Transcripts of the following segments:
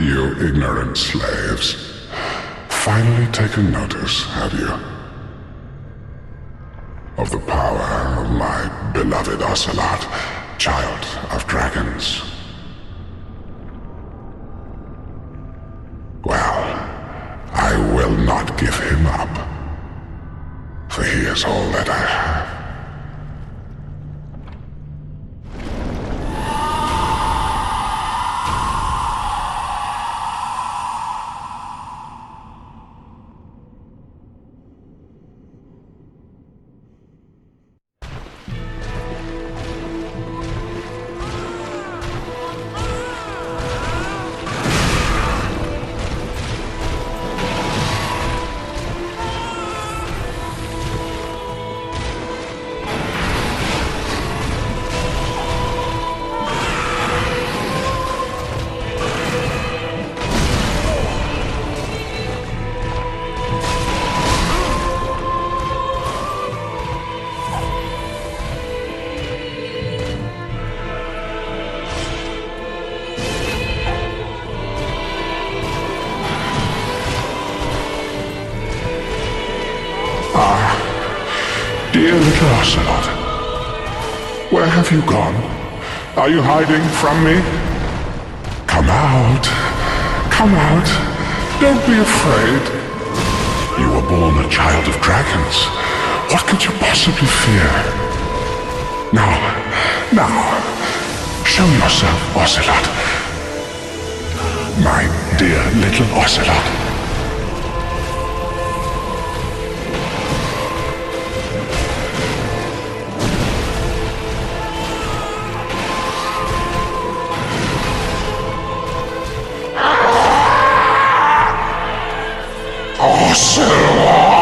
You ignorant slaves. Finally taken notice, have you? Of the power of my beloved Ocelot, child of dragons. Well, I will not give him up, for he is all that I have. Dear little Ocelot, where have you gone? Are you hiding from me? Come out. Come out. Don't be afraid. You were born a child of dragons. What could you possibly fear? Now, show yourself, Ocelot. My dear little Ocelot. Ocelot!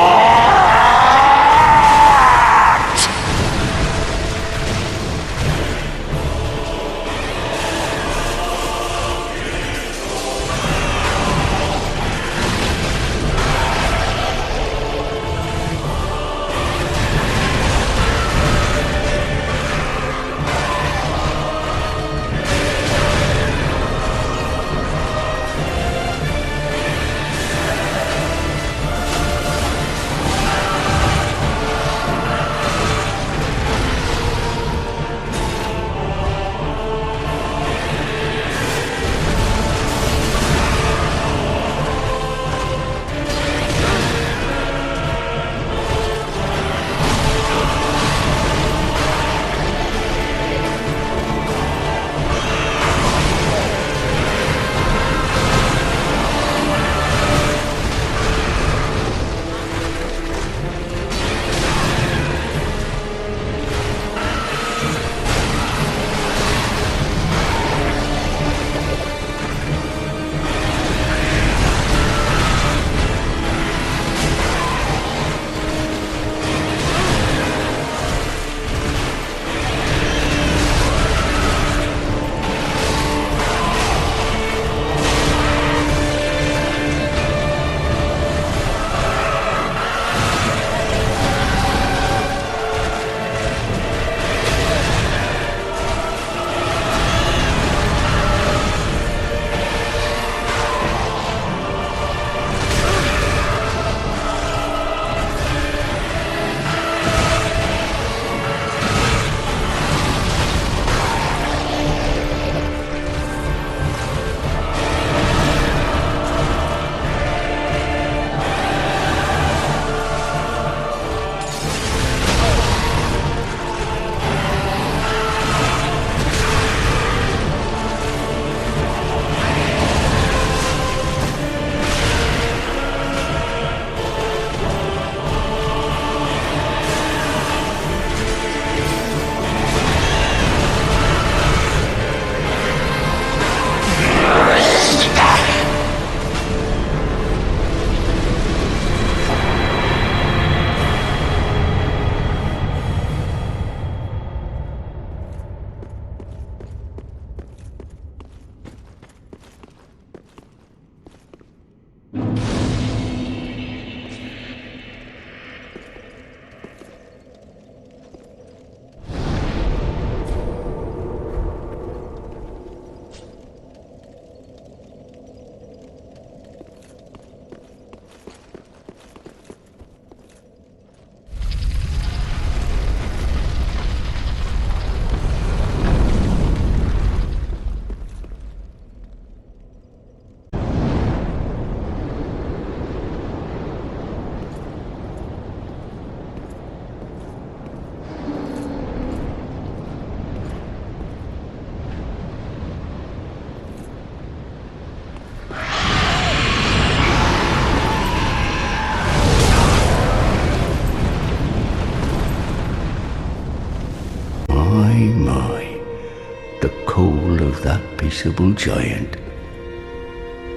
peaceable giant.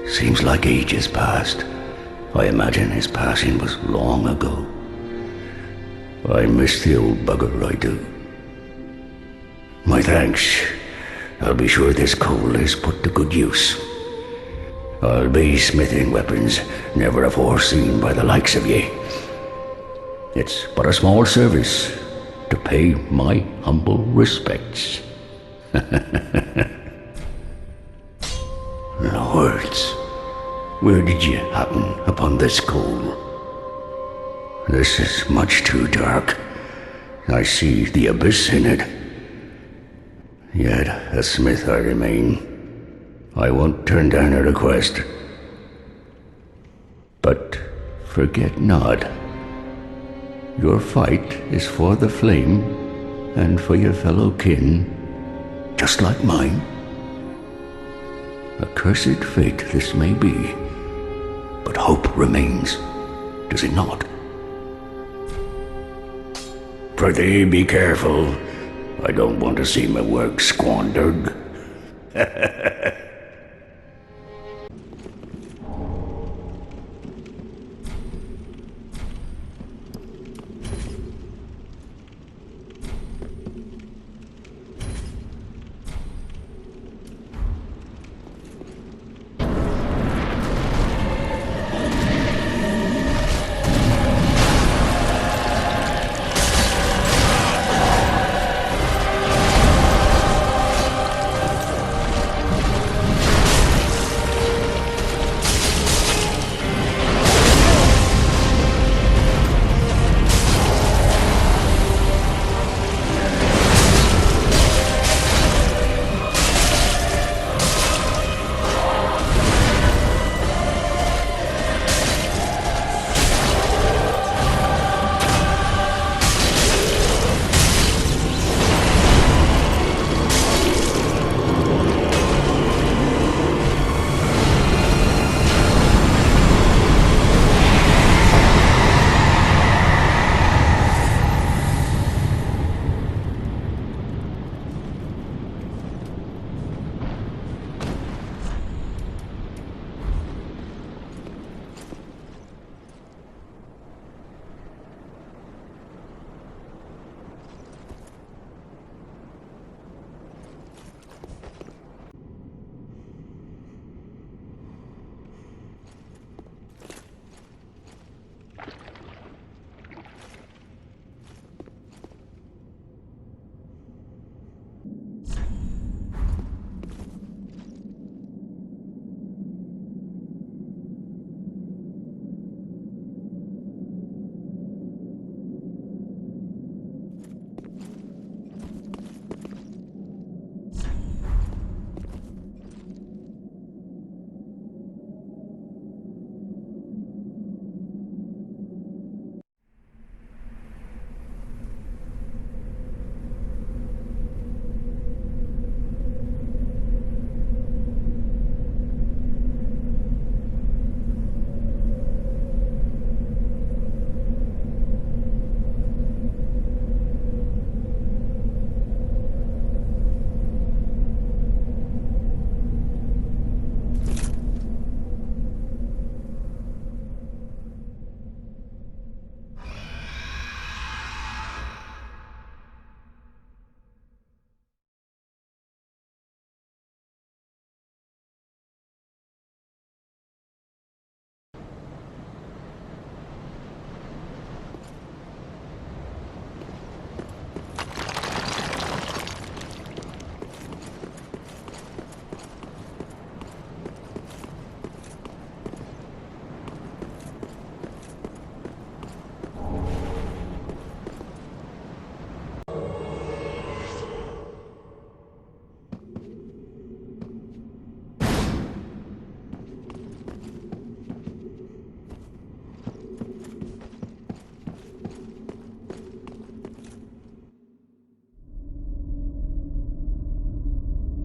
Seems like ages passed. I imagine his passing was long ago. I miss the old bugger, I do. My thanks. I'll be sure this coal is put to good use. I'll be smithing weapons never afore seen by the likes of ye. It's but a small service to pay my humble respects. Lords, where did you happen upon this coal? This is much too dark. I see the abyss in it. Yet a smith I remain. I won't turn down a request. But forget not, your fight is for the flame and for your fellow kin, just like mine. A cursed fate this may be, but hope remains, does it not? Prithee, be careful. I don't want to see my work squandered.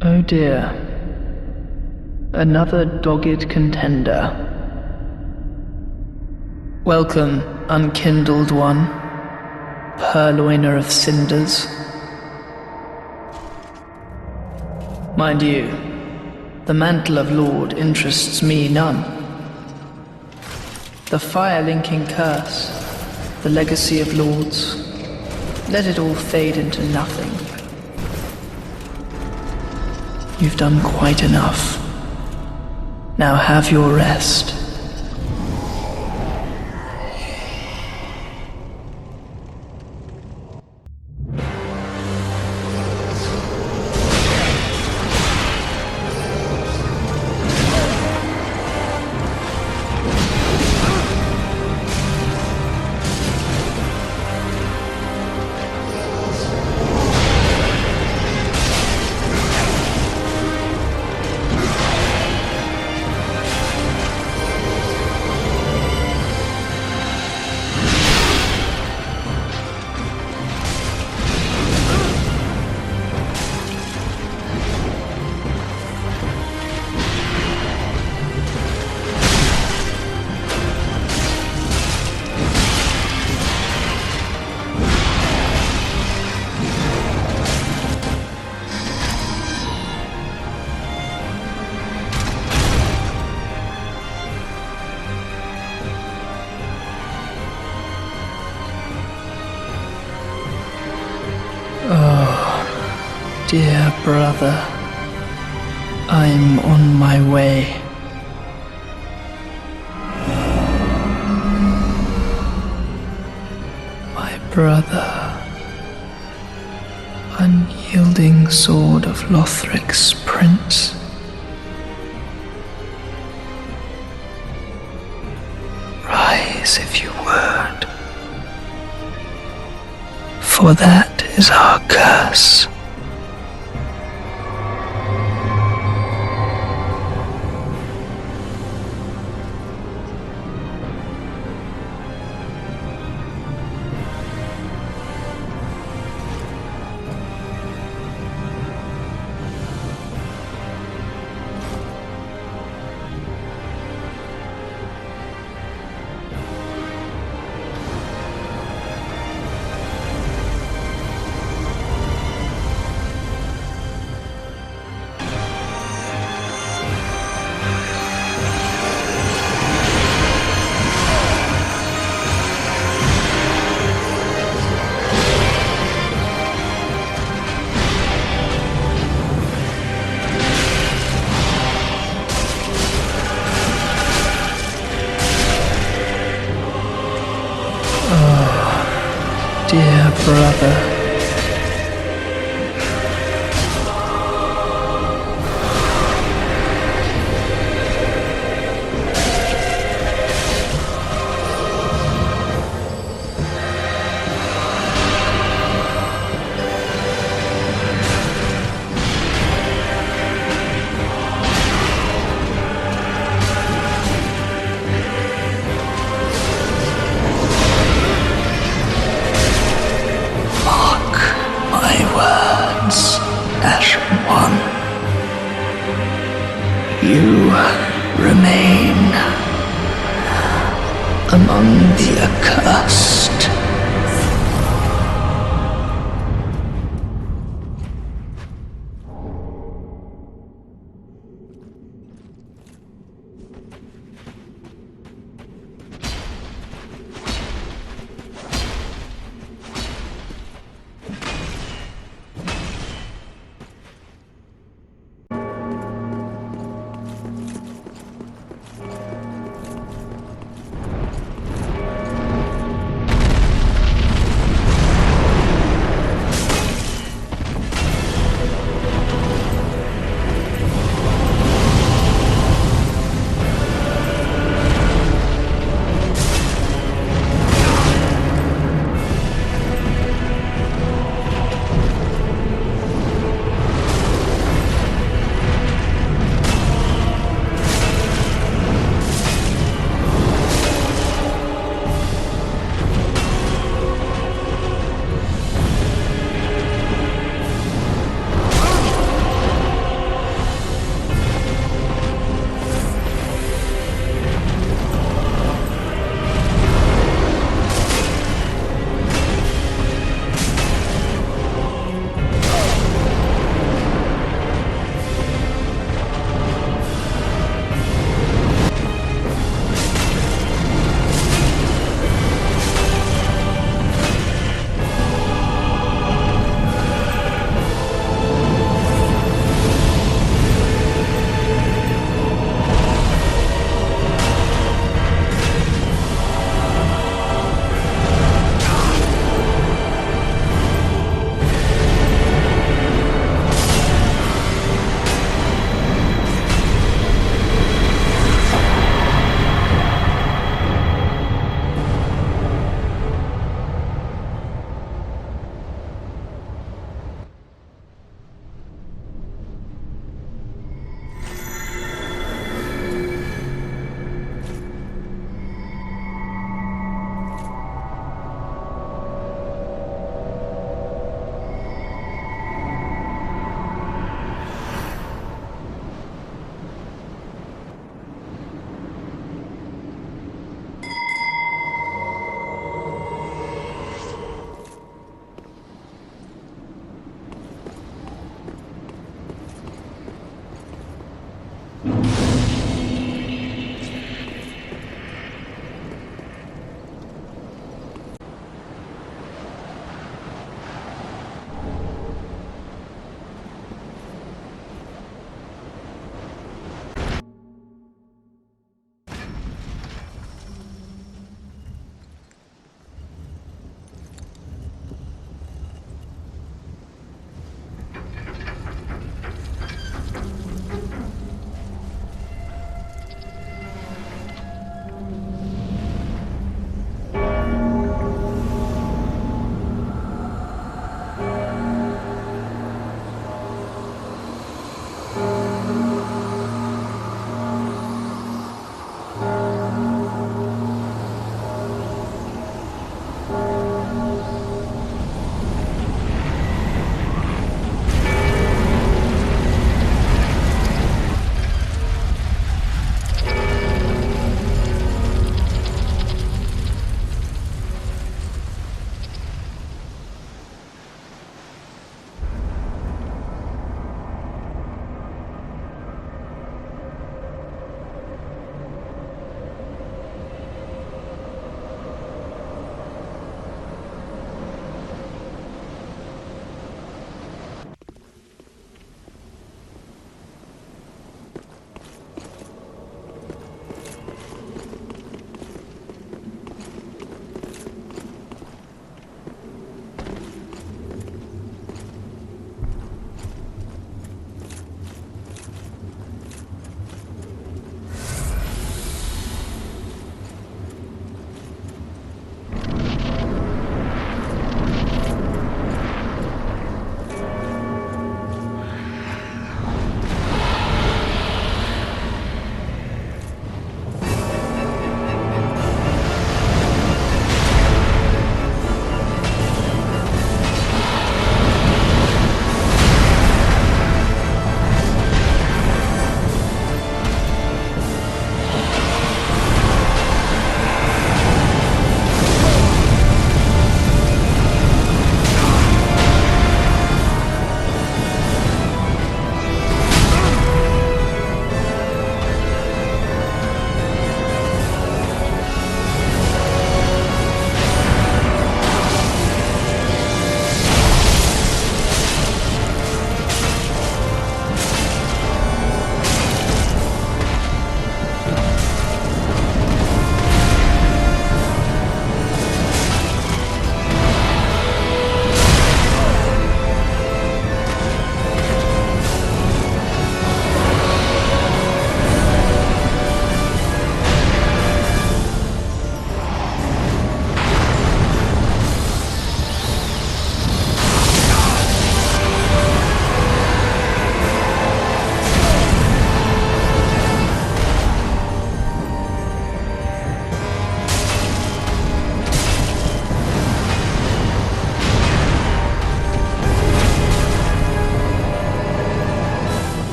Oh dear. Another dogged contender. Welcome, unkindled one, purloiner of cinders. Mind you, The mantle of Lord interests me none. The fire-linking curse, the legacy of lords, let it all fade into nothing. You've done quite enough. Now have your rest. Dear brother, I'm on my way. My brother, unyielding sword of Lothric's prince. Rise if you would, for that is our curse. Dear brother, Ashen One, you remain among the accursed.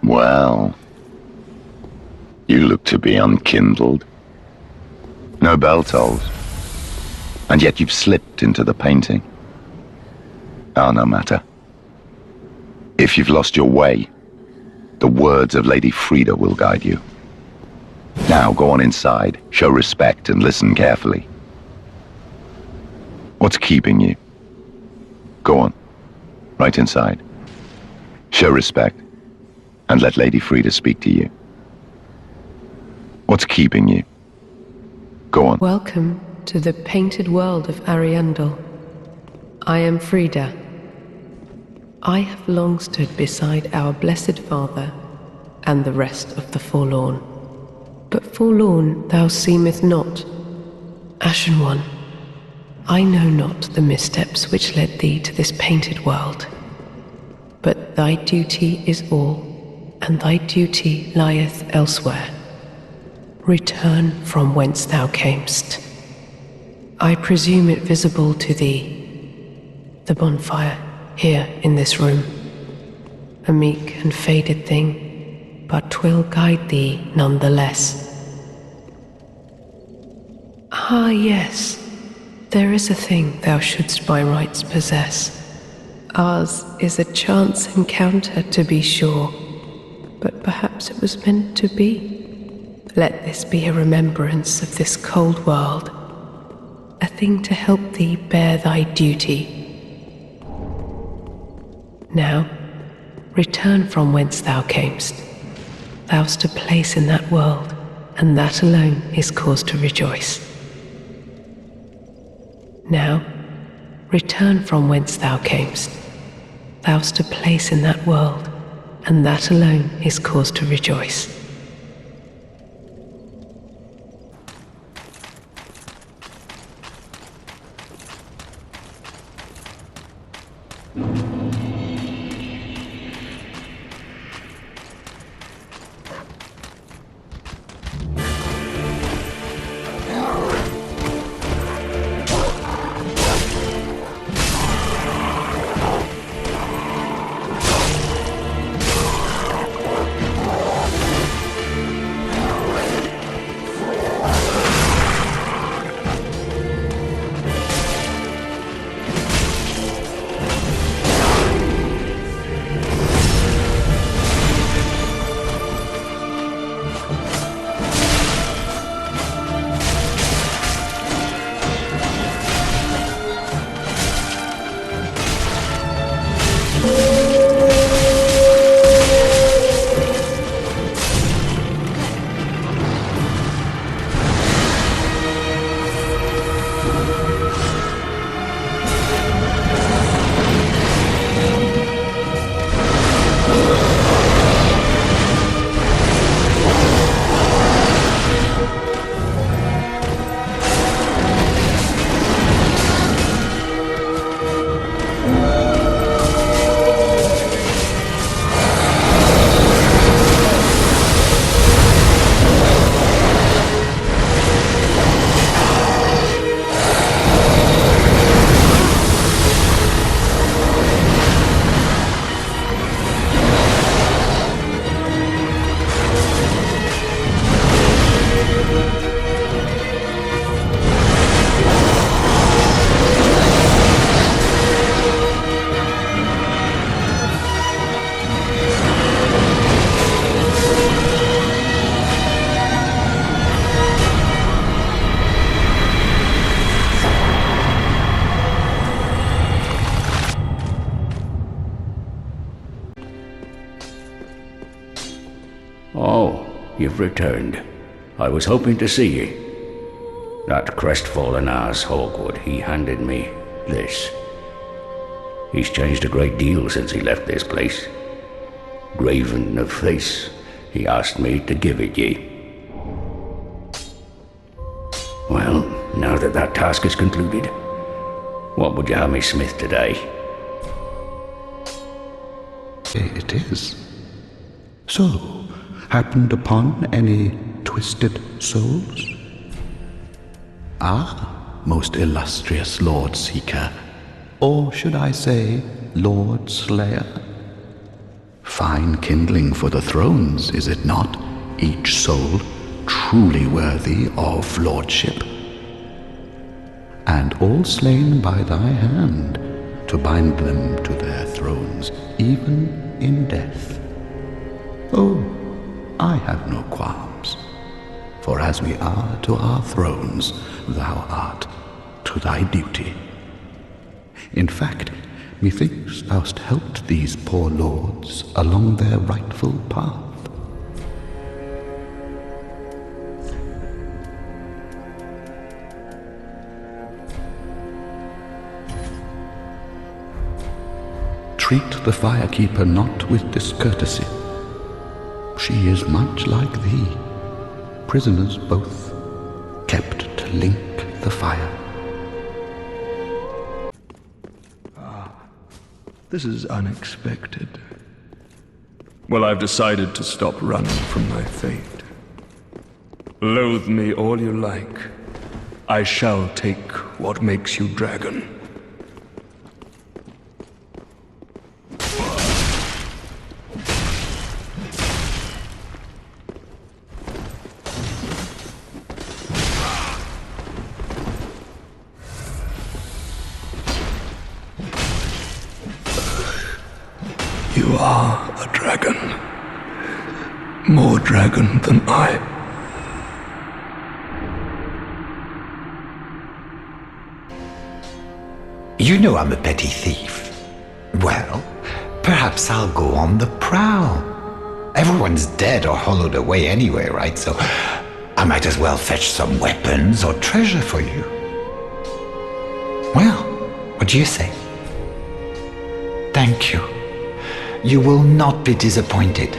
Well, you look to be unkindled. No bell tolls. And yet you've slipped into the painting. Oh, no matter. If you've lost your way, the words of Lady Frida will guide you. Now go on inside, show respect, and listen carefully. What's keeping you? Go on, right inside. Show respect, and let Lady Frida speak to you. What's keeping you? Go on. Welcome to the painted world of Ariandel. I am Frida. I have long stood beside our Blessed Father and the rest of the forlorn. But forlorn thou seemeth not. Ashen One, I know not the missteps which led thee to this painted world. But thy duty is all, and thy duty lieth elsewhere. Return from whence thou camest. I presume it visible to thee, the bonfire here in this room. A meek and faded thing, but 'twill guide thee none the less. Ah, yes, there is a thing thou shouldst by rights possess. Ours is a chance encounter, to be sure, but perhaps it was meant to be. Let this be a remembrance of this cold world, a thing to help thee bear thy duty. Now, return from whence thou camest. Thou'st a place in that world, and that alone is cause to rejoice. Now, return from whence thou camest. Thou'st a place in that world, and that alone is cause to rejoice. Oh, you've returned. I was hoping to see you. That crestfallen ass Hawkwood, he handed me this. He's changed a great deal since he left this place. Graven of face, he asked me to give it ye. Well, now that that task is concluded, what would you have me smith today? It is. So, happened upon any twisted souls? Ah, most illustrious Lord Seeker, or should I say, Lord Slayer? Fine kindling for the thrones, is it not? Each soul truly worthy of lordship. And all slain by thy hand, to bind them to their thrones, even in death. Oh, I have no qualms, for as we are to our thrones, thou art to thy duty. In fact, methinks thou'st helped these poor lords along their rightful path. Treat the firekeeper not with discourtesy. She is much like thee, prisoners both, kept to link the fire. This is unexpected. Well, I've decided to stop running from my fate. Loathe me all you like. I shall take what makes you dragon. You are a dragon. More dragon than I. You know I'm a petty thief. Well, perhaps I'll go on the prowl. Everyone's dead or hollowed away anyway, right? So I might as well fetch some weapons or treasure for you. Well, what do you say? Thank you. You will not be disappointed.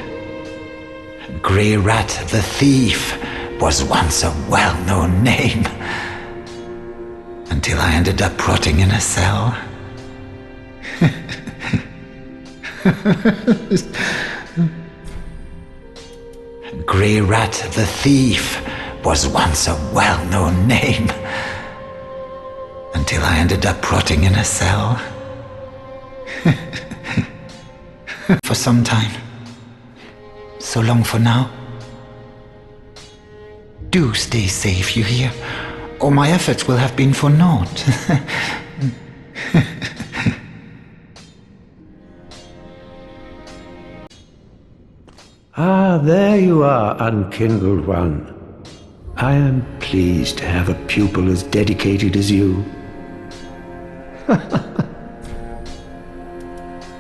Grey Rat the Thief was once a well-known name, until I ended up rotting in a cell. Grey Rat the Thief was once a well-known name, until I ended up rotting in a cell. For some time. So long for now. Do stay safe, you hear? Or my efforts will have been for naught. Ah, there you are, unkindled one. I am pleased to have a pupil as dedicated as you.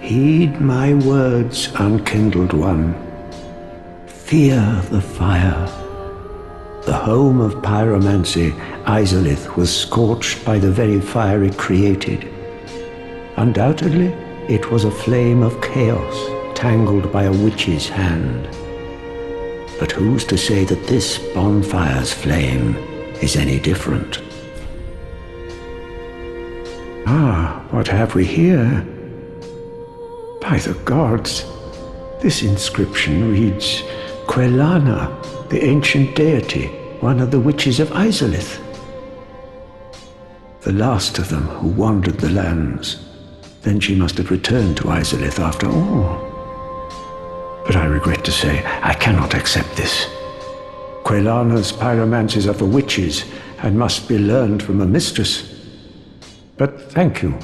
Heed my words, unkindled one. Fear the fire. The home of pyromancy, Izalith, was scorched by the very fire it created. Undoubtedly, it was a flame of chaos, tangled by a witch's hand. But who's to say that this bonfire's flame is any different? Ah, what have we here? By the gods, this inscription reads, Quelana, the ancient deity, one of the witches of Izalith. The last of them who wandered the lands. Then she must have returned to Izalith after all. But I regret to say, I cannot accept this. Quelana's pyromancies are for witches and must be learned from a mistress. But thank you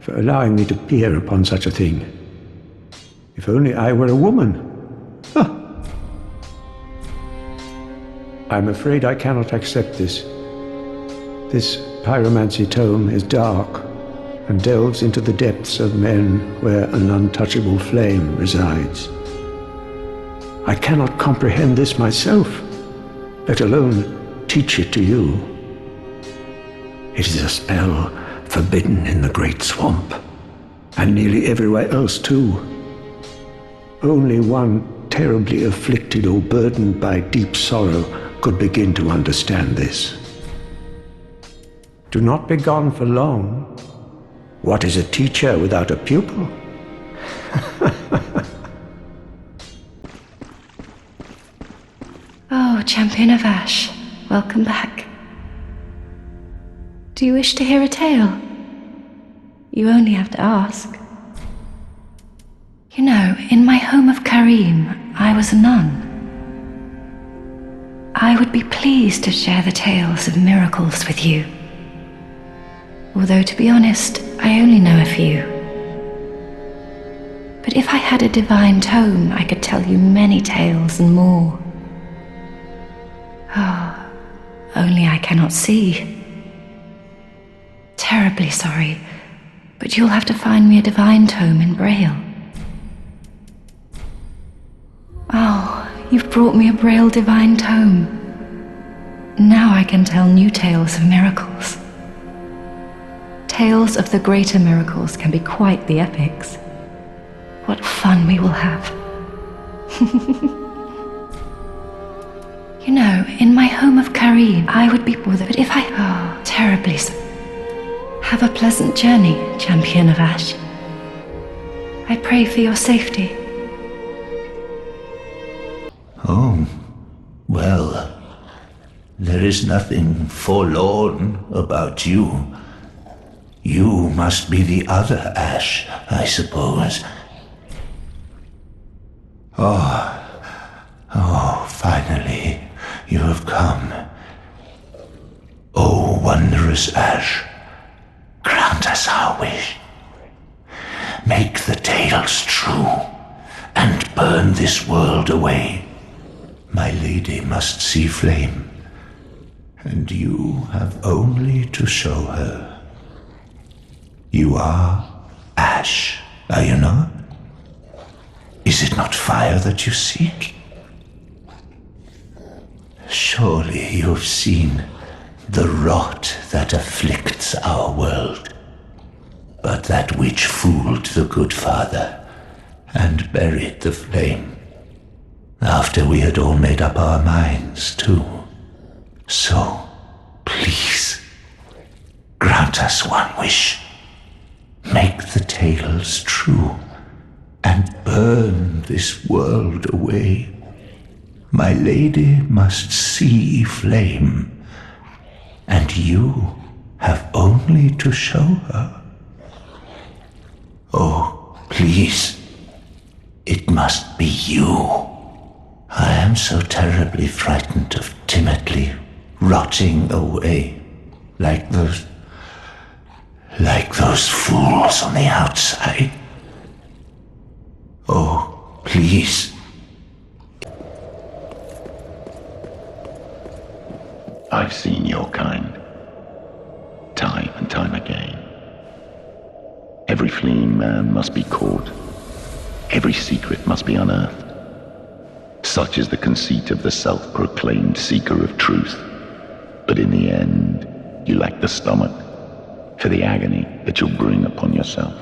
for allowing me to peer upon such a thing. If only I were a woman. Huh. I'm afraid I cannot accept this. This pyromancy tome is dark and delves into the depths of men where an untouchable flame resides. I cannot comprehend this myself, let alone teach it to you. It is a spell forbidden in the Great Swamp, and nearly everywhere else too. Only one terribly afflicted or burdened by deep sorrow could begin to understand this. Do not be gone for long. What is a teacher without a pupil? Oh, Champion of Ash, welcome back. Do you wish to hear a tale? You only have to ask. You know, in my home of Karim, I was a nun. I would be pleased to share the tales of miracles with you. Although, to be honest, I only know a few. But if I had a divine tome, I could tell you many tales and more. Oh, only I cannot see. Terribly sorry, but you'll have to find me a divine tome in Braille. Oh, you've brought me a Braille divine tome. Now I can tell new tales of miracles. Tales of the greater miracles can be quite the epics. What fun we will have. You know, in my home of Karim, I would be bothered, but if I... Oh, terribly so. Have a pleasant journey, Champion of Ash. I pray for your safety. Oh, well, there is nothing forlorn about you. You must be the other Ash, I suppose. Oh, finally, you have come. Oh, wondrous Ash, grant us our wish. Make the tales true, and burn this world away. My lady must see flame, and you have only to show her. You are Ash, are you not? Is it not fire that you seek? Surely you have seen the rot that afflicts our world, but that which fooled the good father and buried the flame, after we had all made up our minds too. So, please, grant us one wish. Make the tales true, and burn this world away. My lady must see flame, and you have only to show her. Oh, please, it must be you. I am so terribly frightened of timidly rotting away like those fools on the outside. Oh, please. I've seen your kind, time and time again. Every fleeing man must be caught. Every secret must be unearthed. Such is the conceit of the self-proclaimed seeker of truth. But in the end, you lack the stomach for the agony that you'll bring upon yourself.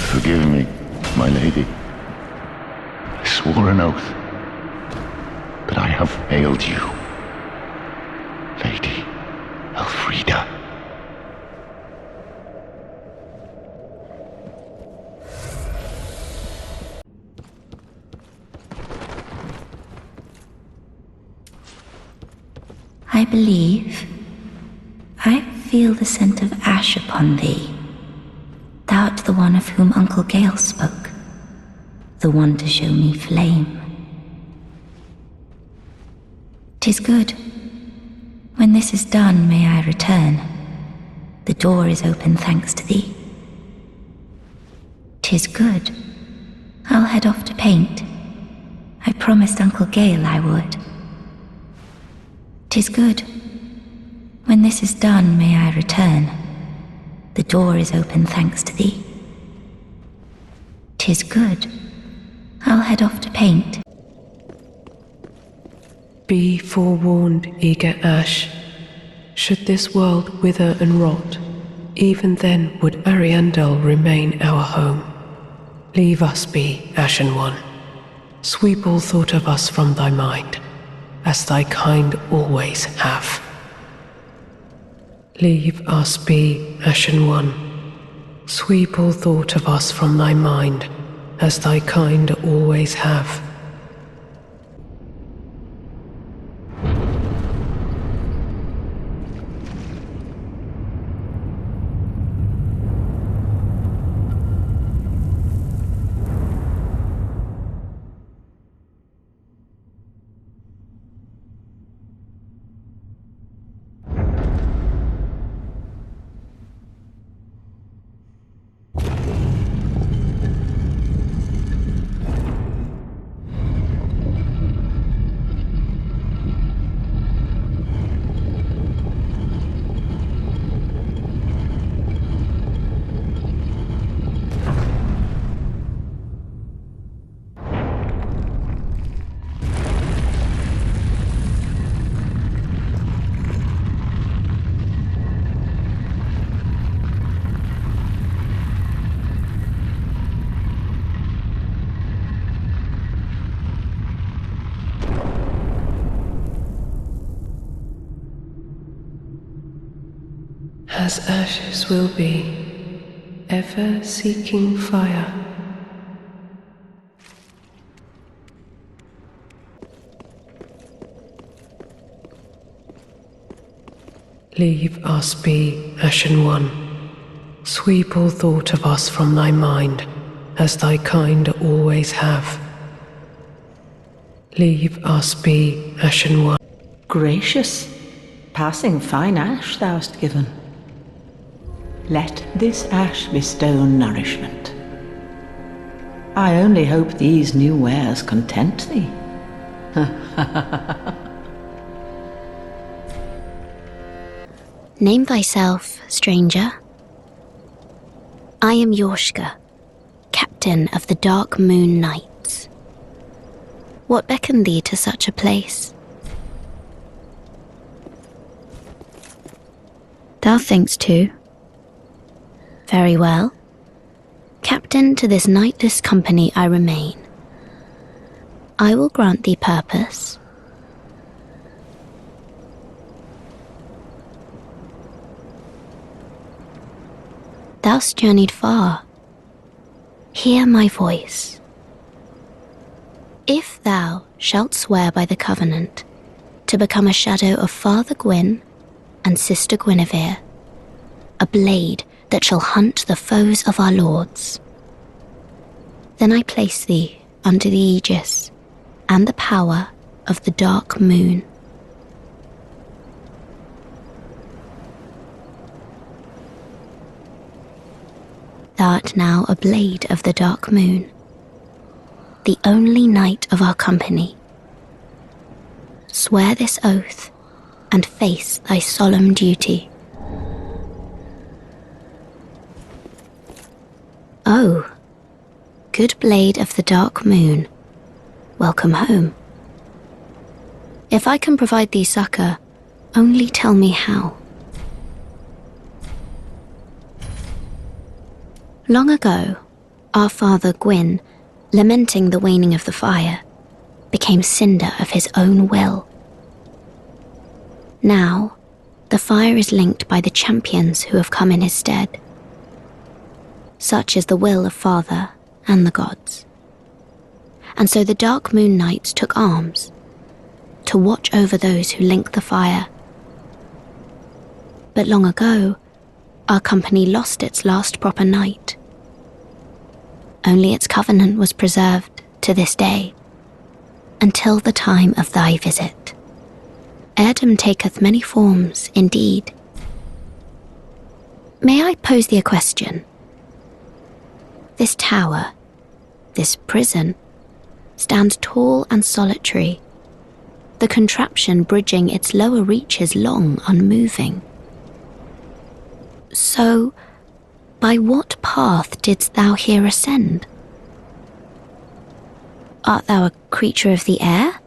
Forgive me, my lady. I swore an oath, but I have failed you. Lady Elfrida. I believe I feel the scent of ash upon thee. Thou art the one of whom Uncle Gale spoke, the one to show me flame. 'Tis good. When this is done, may I return. The door is open thanks to thee. 'Tis good. I'll head off to paint. promised Uncle Gale I would. 'Tis good. When this is done, may I return. The door is open thanks to thee. 'Tis good. I'll head off to paint. Be forewarned, eager Ash. Should this world wither and rot, even then would Ariandel remain our home. Leave us be, Ashen One. Sweep all thought of us from thy mind, as thy kind always have. Leave us be, Ashen One. Sweep all thought of us from thy mind, as thy kind always have. As ashes will be, ever seeking fire. Leave us be, Ashen One. Sweep all thought of us from thy mind, as thy kind always have. Leave us be, Ashen One. Gracious, passing fine ash thou'st given. Let this ash bestow nourishment. I only hope these new wares content thee. Name thyself, stranger. I am Yorshka, captain of the Dark Moon Knights. What beckoned thee to such a place? Thou thinkst too. Very well. Captain to this knightless company I remain. I will grant thee purpose. Thou'st journeyed far. Hear my voice. If thou shalt swear by the covenant to become a shadow of Father Gwyn and Sister Guinevere, a blade that shall hunt the foes of our lords, then I place thee under the aegis and the power of the Dark Moon. Thou art now a blade of the Dark Moon, the only knight of our company. Swear this oath and face thy solemn duty. Oh, good blade of the Dark Moon, welcome home. If I can provide thee succor, only tell me how. Long ago, our father Gwyn, lamenting the waning of the fire, became cinder of his own will. Now, the fire is linked by the champions who have come in his stead. Such is the will of Father and the gods. And so the Dark Moon Knights took arms to watch over those who link the fire. But long ago, our company lost its last proper knight. Only its covenant was preserved to this day, until the time of thy visit. Heirdom taketh many forms, indeed. May I pose thee a question? This tower, this prison, stands tall and solitary, the contraption bridging its lower reaches long unmoving. So, by what path didst thou here ascend? Art thou a creature of the air?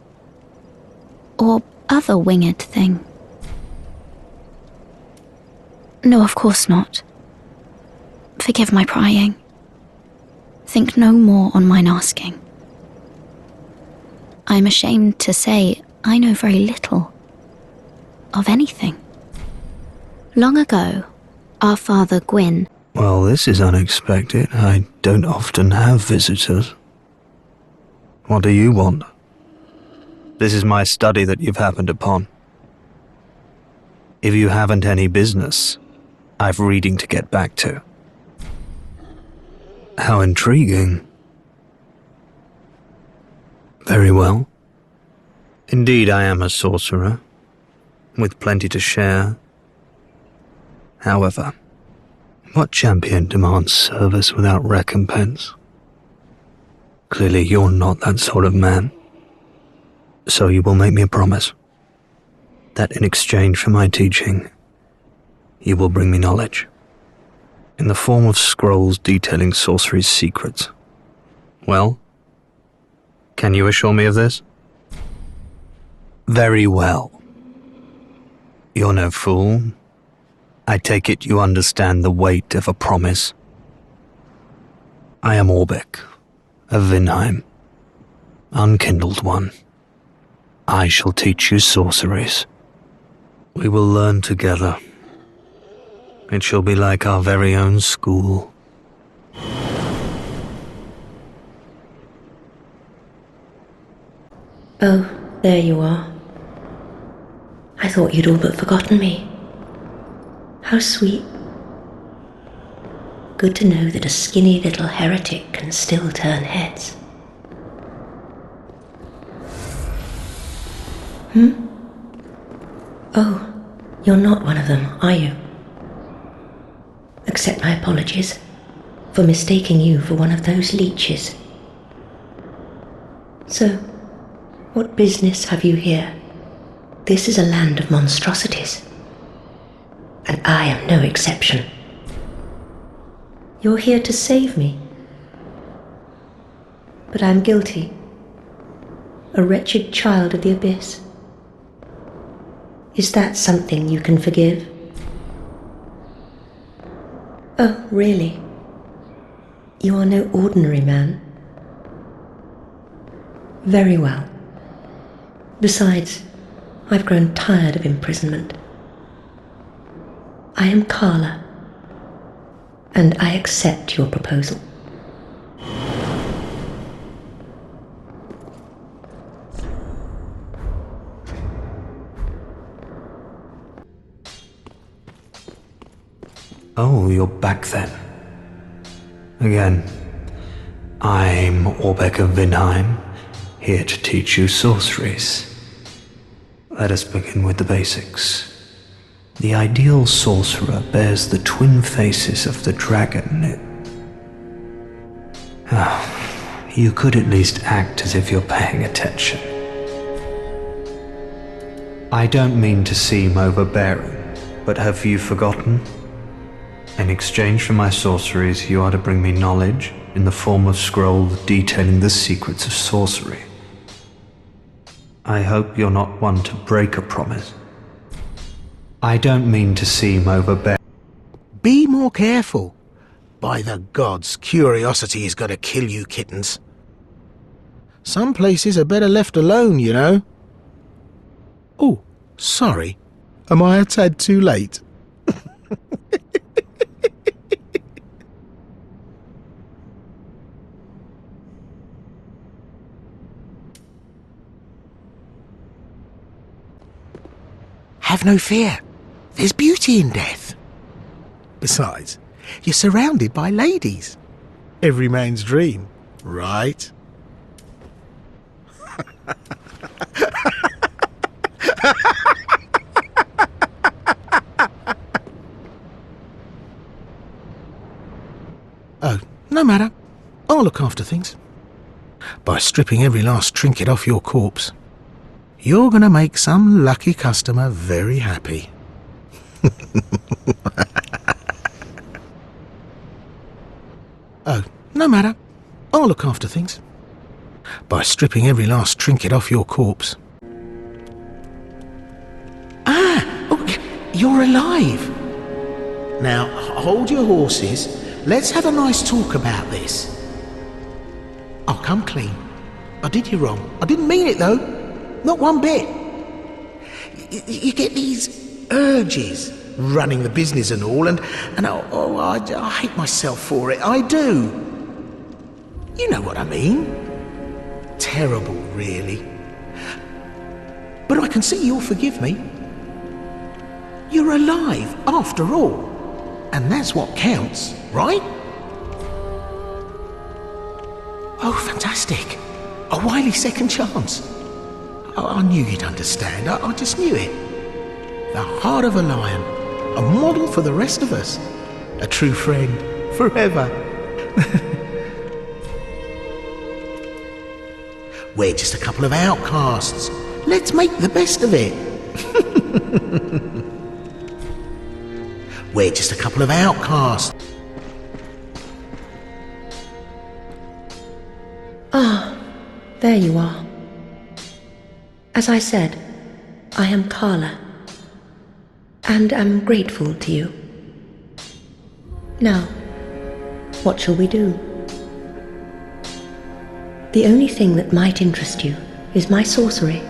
Or other winged thing? No, of course not. Forgive my prying. Think no more on mine asking. I am ashamed to say I know very little of anything. Long ago, our father Gwyn... Well, this is unexpected. I don't often have visitors. What do you want? This is my study that you've happened upon. If you haven't any business, I've reading to get back to. How intriguing. Very well. Indeed, I am a sorcerer, with plenty to share. However, what champion demands service without recompense? Clearly, you're not that sort of man. So you will make me a promise that in exchange for my teaching, you will bring me knowledge in the form of scrolls detailing sorcery's secrets. Well, can you assure me of this? Very well. You're no fool. I take it you understand the weight of a promise. I am Orbeck, of Vinheim, unkindled one. I shall teach you sorceries. We will learn together. It shall be like our very own school. Oh, there you are. I thought you'd all but forgotten me. How sweet. Good to know that a skinny little heretic can still turn heads. Oh, you're not one of them, are you? Accept my apologies for mistaking you for one of those leeches. So, what business have you here? This is a land of monstrosities, and I am no exception. You're here to save me, but I'm guilty, a wretched child of the abyss. Is that something you can forgive? Oh, really? You are no ordinary man. Very well. Besides, I've grown tired of imprisonment. I am Carla, and I accept your proposal. Oh, you're back then. Again, I'm Orbeck of Vinheim, here to teach you sorceries. Let us begin with the basics. The ideal sorcerer bears the twin faces of the dragon. You could at least act as if you're paying attention. I don't mean to seem overbearing, but have you forgotten? In exchange for my sorceries, you are to bring me knowledge in the form of scrolls detailing the secrets of sorcery. I hope you're not one to break a promise. I don't mean to seem overbearing. Be more careful. By the gods, curiosity is going to kill you kittens. Some places are better left alone, you know. Oh, sorry. Am I a tad too late? Have no fear. There's beauty in death. Besides, you're surrounded by ladies. Every man's dream, right? Oh, no matter. I'll look after things. By stripping every last trinket off your corpse, you're gonna make some lucky customer very happy. Oh, no matter. I'll look after things. By stripping every last trinket off your corpse. You're alive! Now, hold your horses. Let's have a nice talk about this. I'll come clean. I did you wrong. I didn't mean it, though. Not one bit. You get these urges, running the business and all, and I hate myself for it. I do. You know what I mean. Terrible, really. But I can see you'll forgive me. You're alive, after all. And that's what counts, right? Oh, fantastic. A wily second chance. I knew you'd understand. I just knew it. The heart of a lion. A model for the rest of us. A true friend. Forever. We're just a couple of outcasts. Let's make the best of it. We're just a couple of outcasts. Ah, there you are. As I said, I am Carla, and am grateful to you. Now, what shall we do? The only thing that might interest you is my sorcery.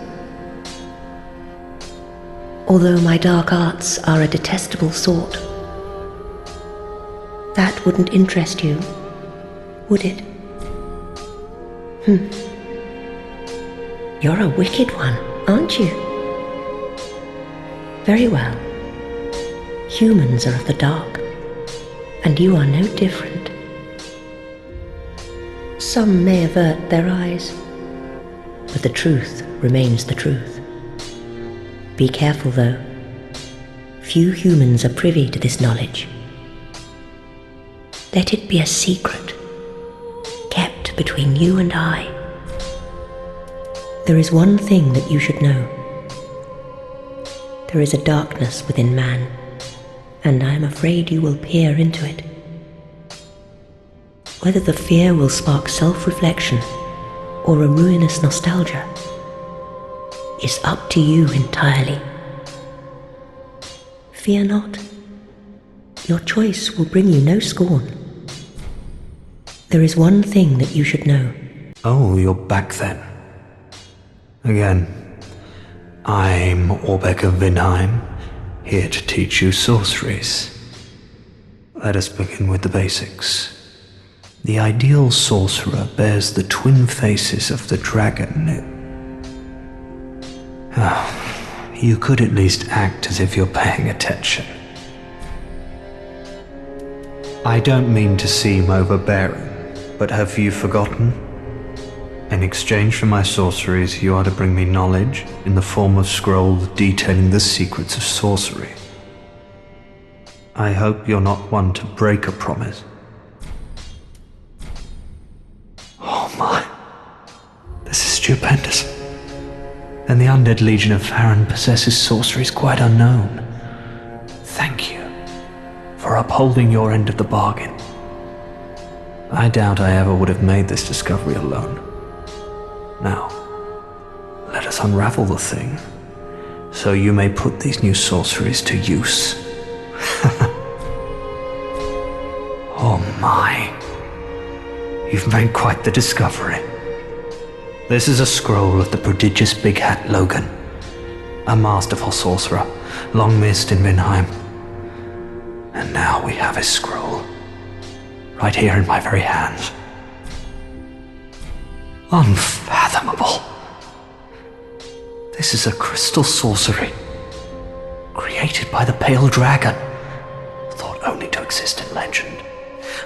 Although my dark arts are a detestable sort, that wouldn't interest you, would it? You're a wicked one, aren't you? Very well. Humans are of the dark, and you are no different. Some may avert their eyes, but the truth remains the truth. Be careful, though. Few humans are privy to this knowledge. Let it be a secret, kept between you and I. There is one thing that you should know. There is a darkness within man, and I am afraid you will peer into it. Whether the fear will spark self-reflection or a ruinous nostalgia is up to you entirely. Fear not. Your choice will bring you no scorn. There is one thing that you should know. Oh, you're back then. Again, I'm Orbeck of Vinheim, here to teach you sorceries. Let us begin with the basics. The ideal sorcerer bears the twin faces of the dragon. You could at least act as if you're paying attention. I don't mean to seem overbearing, but have you forgotten? In exchange for my sorceries, you are to bring me knowledge in the form of scrolls detailing the secrets of sorcery. I hope you're not one to break a promise. Oh my. This is stupendous. Then the undead legion of Farron possesses sorceries quite unknown. Thank you for upholding your end of the bargain. I doubt I ever would have made this discovery alone. Now, let us unravel the thing, so you may put these new sorceries to use. Oh my. You've made quite the discovery. This is a scroll of the prodigious Big Hat Logan, a masterful sorcerer, long missed in Vinheim. And now we have his scroll, right here in my very hands. Unfathomable. This is a crystal sorcery, created by the Pale Dragon, thought only to exist in legend.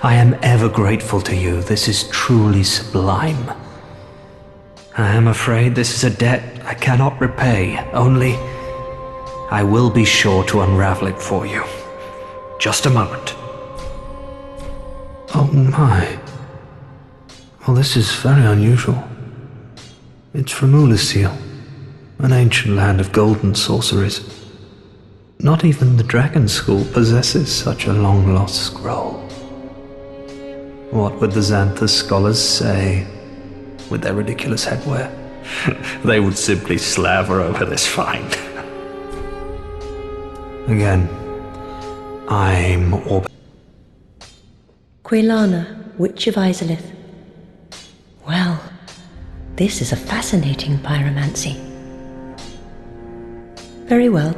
I am ever grateful to you. This is truly sublime. I am afraid this is a debt I cannot repay, only I will be sure to unravel it for you. Just a moment. Oh my. Well, this is very unusual. It's from Ulasil, an ancient land of golden sorceries. Not even the Dragon School possesses such a long-lost scroll. What would the Xanthus scholars say with their ridiculous headwear? They would simply slaver over this find. Again, I'm Orb. Quelana, Witch of Izalith. Well, this is a fascinating pyromancy. Very well.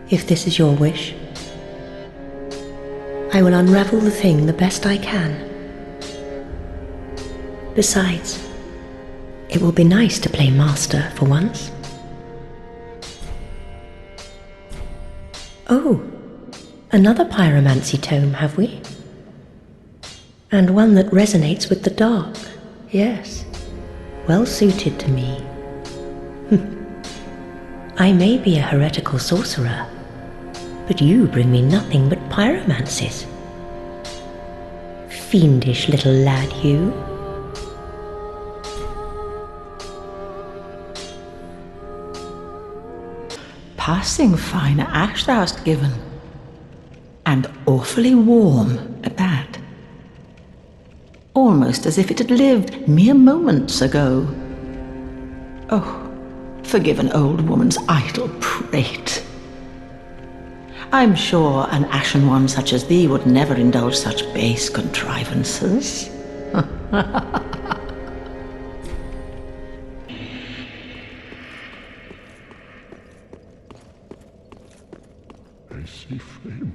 If this is your wish, I will unravel the thing the best I can. Besides, it will be nice to play master for once. Oh, another pyromancy tome, have we? And one that resonates with the dark, yes. Well suited to me. I may be a heretical sorcerer, but you bring me nothing but pyromancies. Fiendish little lad, you. Passing fine ash thou'st given. And awfully warm at that. Almost as if it had lived mere moments ago. Oh, forgive an old woman's idle prate. I'm sure an ashen one such as thee would never indulge such base contrivances. I see flame.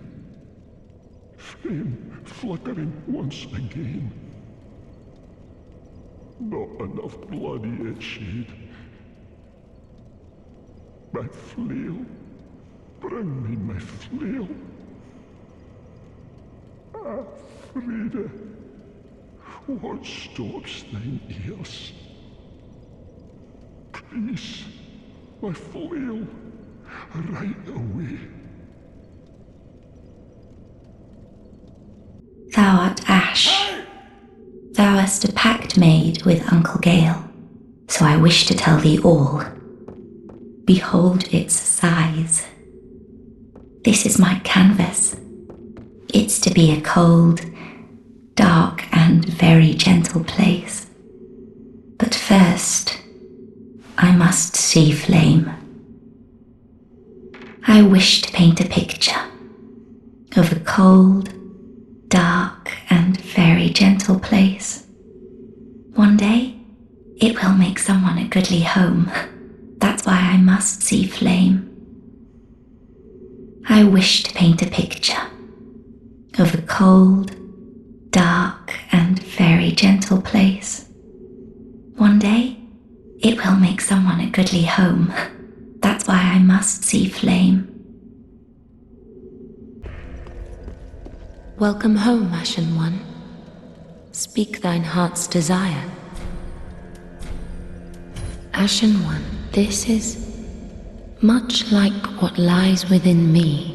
Flame flickering once again. Not enough blood yet shed. My flail. Bring me my flail. Ah, Frida. What stops thine ears? Please, my flail. Right away. Thou art Ash. Thou hast a pact made with Uncle Gale, so I wish to tell thee all. Behold its size. This is my canvas. It's to be a cold, dark, and very gentle place. But first, I must see flame. I wish to paint a picture of a cold, dark, and very gentle place. One day, it will make someone a goodly home. That's why I must see flame. I wish to paint a picture of a cold, dark, and very gentle place. One day, it will make someone a goodly home. That's why I must see flame. Welcome home, Ashen One. Speak thine heart's desire. Ashen One, this is much like what lies within me.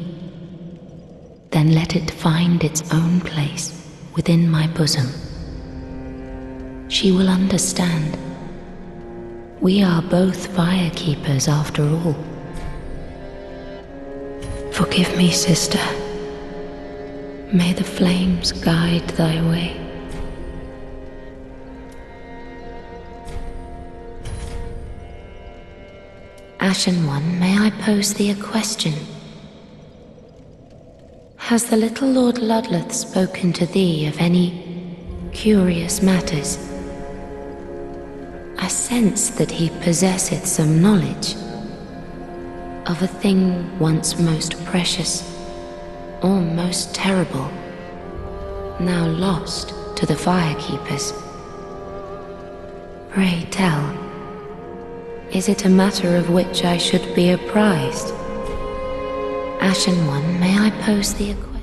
Then let it find its own place within my bosom. She will understand. We are both firekeepers after all. Forgive me, sister. May the flames guide thy way. Ashen One, may I pose thee a question? Has the little Lord Ludleth spoken to thee of any curious matters? I sense that he possesseth some knowledge of a thing once most precious, or most terrible, now lost to the firekeepers. Pray tell, is it a matter of which I should be apprised? Ashen One, may I pose thee a question?